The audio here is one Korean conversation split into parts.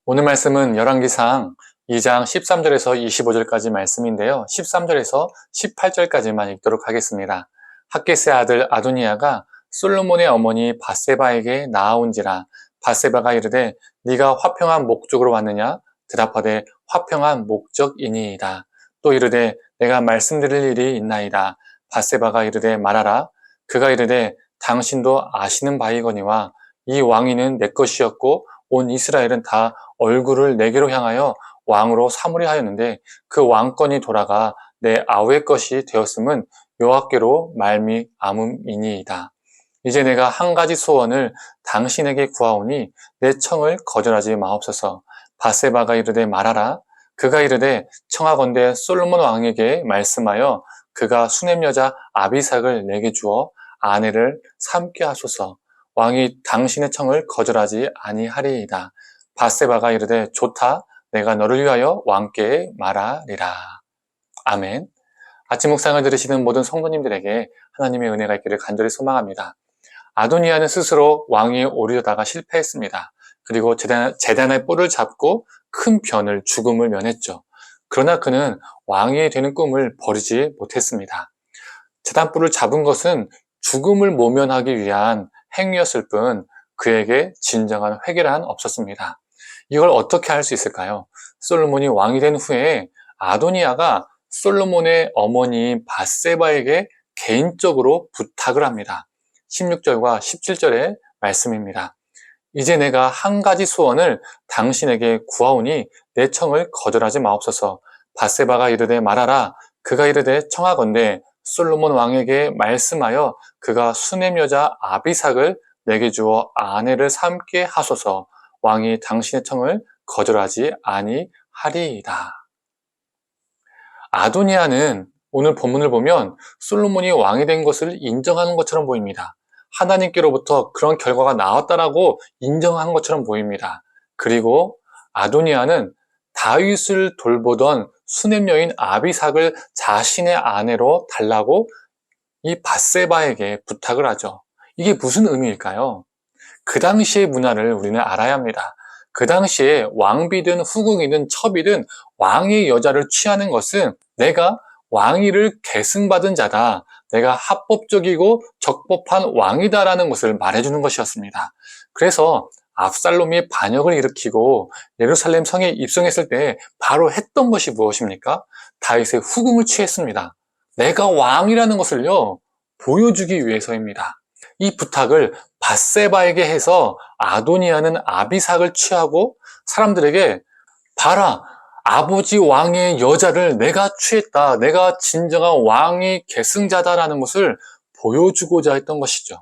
오늘 말씀은 열왕기상 2장 13절에서 25절까지 말씀인데요. 13절에서 18절까지만 읽도록 하겠습니다. 학게스의 아들 아도니아가 솔로몬의 어머니 밧세바에게 나아온지라. 밧세바가 이르되 네가 화평한 목적으로 왔느냐? 대답하되 화평한 목적이니이다. 또 이르되 내가 말씀드릴 일이 있나이다. 밧세바가 이르되 말하라. 그가 이르되 당신도 아시는 바이거니와 이 왕위는 내 것이었고 온 이스라엘은 다 얼굴을 내게로 향하여 왕으로 삼으려 하였는데 그 왕권이 돌아가 내 아우의 것이 되었음은 여호와께로 말미암음이니이다. 이제 내가 한 가지 소원을 당신에게 구하오니 내 청을 거절하지 마옵소서. 밧세바가 이르되 말하라. 그가 이르되 청하건대 솔로몬 왕에게 말씀하여 그가 수냄 여자 아비삭을 내게 주어 아내를 삼게 하소서. 왕이 당신의 청을 거절하지 아니하리이다. 밧세바가 이르되 좋다. 내가 너를 위하여 왕께 말하리라. 아멘. 아침 묵상을 들으시는 모든 성도님들에게 하나님의 은혜가 있기를 간절히 소망합니다. 아도니아는 스스로 왕위에 오르려다가 실패했습니다. 그리고 제단의 뿔을 잡고 큰 변을, 죽음을 면했죠. 그러나 그는 왕이 되는 꿈을 버리지 못했습니다. 제단 뿔을 잡은 것은 죽음을 모면하기 위한 행위였을 뿐 그에게 진정한 회개란 없었습니다. 이걸 어떻게 할 수 있을까요? 솔로몬이 왕이 된 후에 아도니아가 솔로몬의 어머니인 밧세바에게 개인적으로 부탁을 합니다. 16절과 17절의 말씀입니다. 이제 내가 한 가지 소원을 당신에게 구하오니 내 청을 거절하지 마옵소서. 밧세바가 이르되 말하라. 그가 이르되 청하건대 솔로몬 왕에게 말씀하여 그가 수냄 여자 아비삭을 내게 주어 아내를 삼게 하소서. 왕이 당신의 청을 거절하지 아니하리이다. 아도니아는 오늘 본문을 보면 솔로몬이 왕이 된 것을 인정하는 것처럼 보입니다. 하나님께로부터 그런 결과가 나왔다라고 인정한 것처럼 보입니다. 그리고 아도니아는 다윗을 돌보던 수냄 여인 아비삭을 자신의 아내로 달라고 이 밧세바에게 부탁을 하죠. 이게 무슨 의미일까요? 그 당시의 문화를 우리는 알아야 합니다. 그 당시에 왕비든 후궁이든 첩이든 왕의 여자를 취하는 것은 내가 왕위를 계승받은 자다. 내가 합법적이고 적법한 왕이다라는 것을 말해주는 것이었습니다. 그래서 압살롬이 반역을 일으키고 예루살렘 성에 입성했을 때 바로 했던 것이 무엇입니까? 다윗의 후궁을 취했습니다. 내가 왕이라는 것을요, 보여주기 위해서입니다. 이 부탁을 밧세바에게 해서 아도니아는 아비삭을 취하고 사람들에게 봐라, 아버지 왕의 여자를 내가 취했다. 내가 진정한 왕의 계승자다라는 것을 보여주고자 했던 것이죠.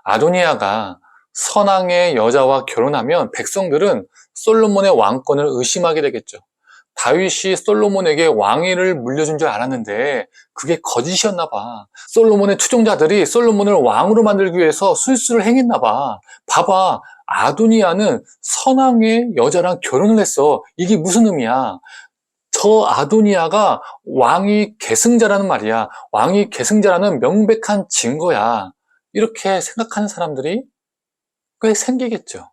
아도니아가 선왕의 여자와 결혼하면 백성들은 솔로몬의 왕권을 의심하게 되겠죠. 다윗이 솔로몬에게 왕위를 물려준 줄 알았는데 그게 거짓이었나 봐. 솔로몬의 추종자들이 솔로몬을 왕으로 만들기 위해서 술수를 행했나 봐. 봐봐, 아도니아는 선왕의 여자랑 결혼을 했어. 이게 무슨 의미야? 저 아도니아가 왕위 계승자라는 말이야. 왕위 계승자라는 명백한 증거야. 이렇게 생각하는 사람들이 꽤 생기겠죠.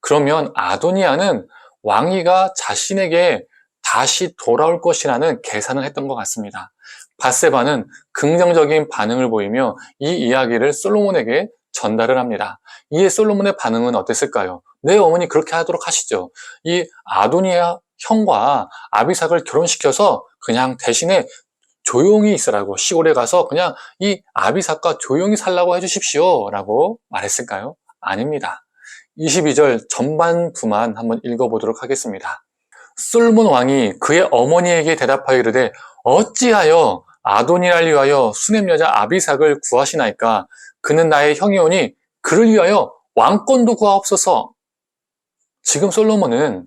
그러면 아도니아는 왕위가 자신에게 다시 돌아올 것이라는 계산을 했던 것 같습니다. 밧세바는 긍정적인 반응을 보이며 이 이야기를 솔로몬에게 전달을 합니다. 이에 솔로몬의 반응은 어땠을까요? 네, 어머니 그렇게 하도록 하시죠. 이 아도니아 형과 아비삭을 결혼시켜서 그냥 대신에 조용히 있으라고, 시골에 가서 그냥 이 아비삭과 조용히 살라고 해주십시오 라고 말했을까요? 아닙니다. 22절 전반부만 한번 읽어보도록 하겠습니다. 솔로몬 왕이 그의 어머니에게 대답하여 이르되 어찌하여 아도니아를 위하여 수냄 여자 아비삭을 구하시나이까? 그는 나의 형이오니 그를 위하여 왕권도 구하옵소서. 지금 솔로몬은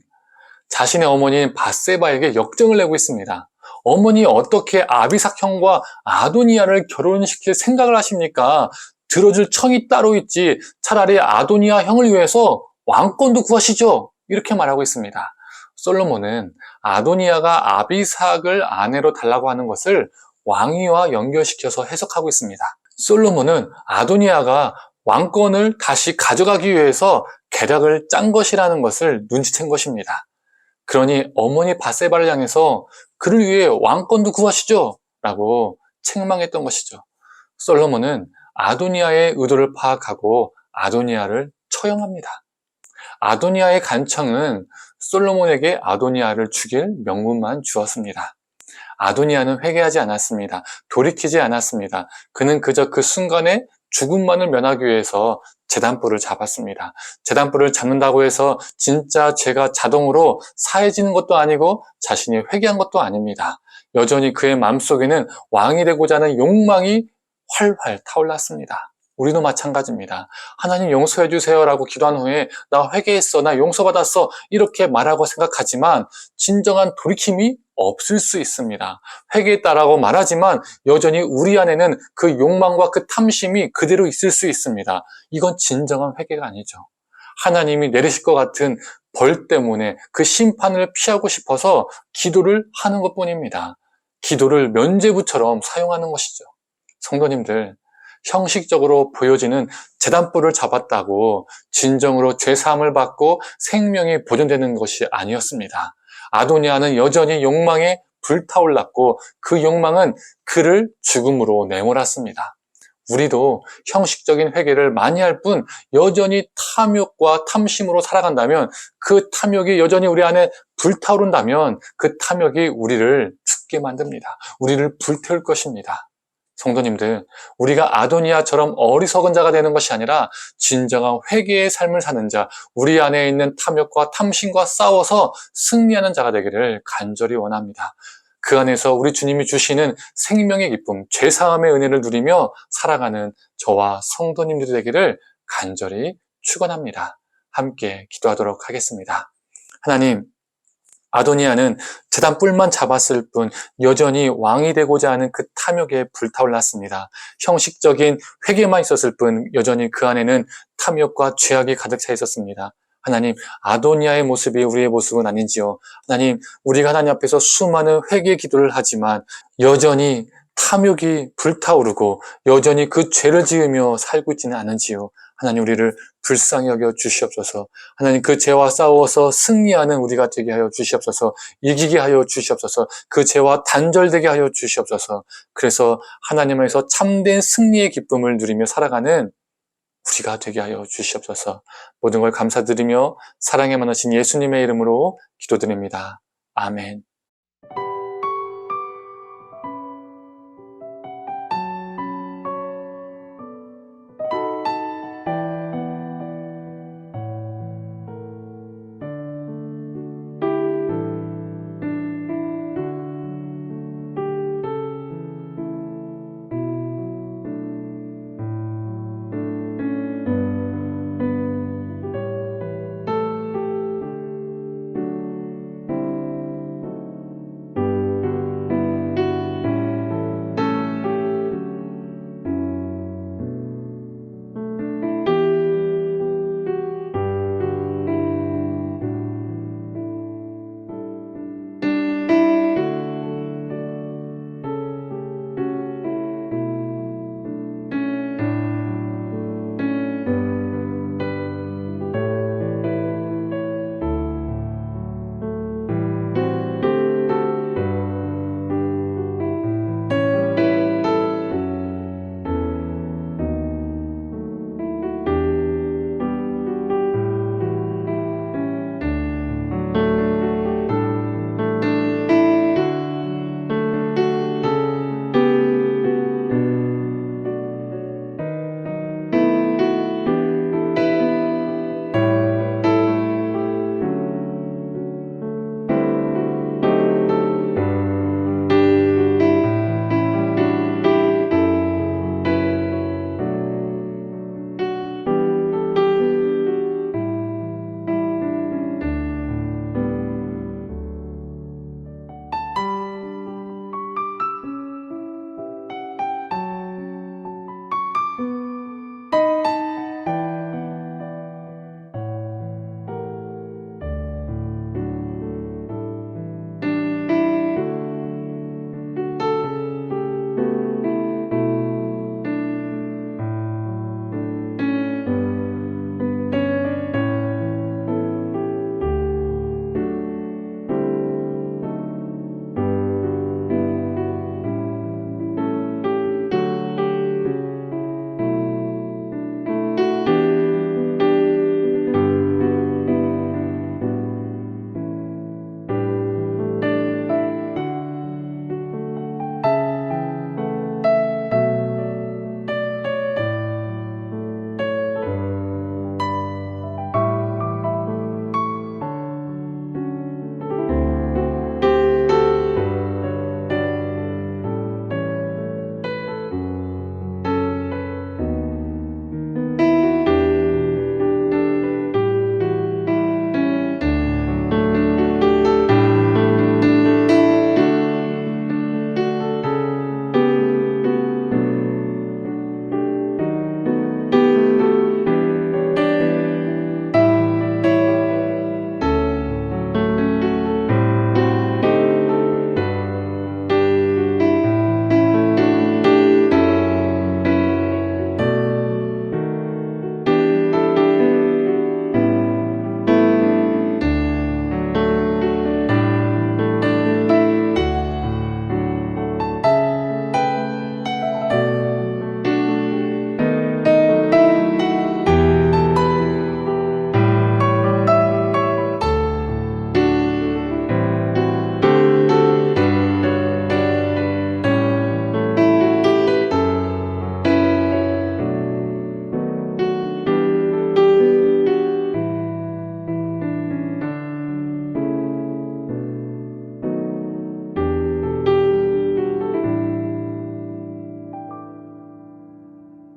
자신의 어머니인 밧세바에게 역정을 내고 있습니다. 어머니 어떻게 아비삭 형과 아도니아를 결혼시킬 생각을 하십니까? 들어줄 청이 따로 있지. 차라리 아도니아 형을 위해서 왕권도 구하시죠. 이렇게 말하고 있습니다. 솔로몬은 아도니아가 아비삭을 아내로 달라고 하는 것을 왕위와 연결시켜서 해석하고 있습니다. 솔로몬은 아도니아가 왕권을 다시 가져가기 위해서 계략을 짠 것이라는 것을 눈치챈 것입니다. 그러니 어머니 밧세바를 향해서 그를 위해 왕권도 구하시죠 라고 책망했던 것이죠. 솔로몬은 아도니아의 의도를 파악하고 아도니아를 처형합니다. 아도니아의 간청은 솔로몬에게 아도니아를 죽일 명분만 주었습니다. 아도니아는 회개하지 않았습니다. 돌이키지 않았습니다. 그는 그저 그 순간에 죽음만을 면하기 위해서 제단불을 잡았습니다. 제단불을 잡는다고 해서 진짜 죄가 자동으로 사해지는 것도 아니고 자신이 회개한 것도 아닙니다. 여전히 그의 마음속에는 왕이 되고자 하는 욕망이 활활 타올랐습니다. 우리도 마찬가지입니다. 하나님 용서해 주세요라고 기도한 후에 나 회개했어, 나 용서받았어 이렇게 말하고 생각하지만 진정한 돌이킴이 없을 수 있습니다. 회개했다라고 말하지만 여전히 우리 안에는 그 욕망과 그 탐심이 그대로 있을 수 있습니다. 이건 진정한 회개가 아니죠. 하나님이 내리실 것 같은 벌 때문에 그 심판을 피하고 싶어서 기도를 하는 것뿐입니다. 기도를 면죄부처럼 사용하는 것이죠. 성도님들, 형식적으로 보여지는 제단불을 잡았다고 진정으로 죄사함을 받고 생명이 보존되는 것이 아니었습니다. 아도니아는 여전히 욕망에 불타올랐고 그 욕망은 그를 죽음으로 내몰았습니다. 우리도 형식적인 회개를 많이 할 뿐 여전히 탐욕과 탐심으로 살아간다면, 그 탐욕이 여전히 우리 안에 불타오른다면 그 탐욕이 우리를 죽게 만듭니다. 우리를 불태울 것입니다. 성도님들, 우리가 아도니아처럼 어리석은 자가 되는 것이 아니라 진정한 회개의 삶을 사는 자, 우리 안에 있는 탐욕과 탐심과 싸워서 승리하는 자가 되기를 간절히 원합니다. 그 안에서 우리 주님이 주시는 생명의 기쁨, 죄사함의 은혜를 누리며 살아가는 저와 성도님들이 되기를 간절히 축원합니다. 함께 기도하도록 하겠습니다. 하나님, 아도니아는 제단 뿔만 잡았을 뿐 여전히 왕이 되고자 하는 그 탐욕에 불타올랐습니다. 형식적인 회개만 있었을 뿐 여전히 그 안에는 탐욕과 죄악이 가득 차 있었습니다. 하나님, 아도니아의 모습이 우리의 모습은 아닌지요. 하나님, 우리가 하나님 앞에서 수많은 회개 기도를 하지만 여전히 탐욕이 불타오르고 여전히 그 죄를 지으며 살고 있지는 않은지요. 하나님, 우리를 불쌍히 여겨 주시옵소서. 하나님, 그 죄와 싸워서 승리하는 우리가 되게 하여 주시옵소서. 이기게 하여 주시옵소서. 그 죄와 단절되게 하여 주시옵소서. 그래서 하나님 안에서 참된 승리의 기쁨을 누리며 살아가는 우리가 되게 하여 주시옵소서. 모든 걸 감사드리며 사랑에 많으신 예수님의 이름으로 기도드립니다. 아멘.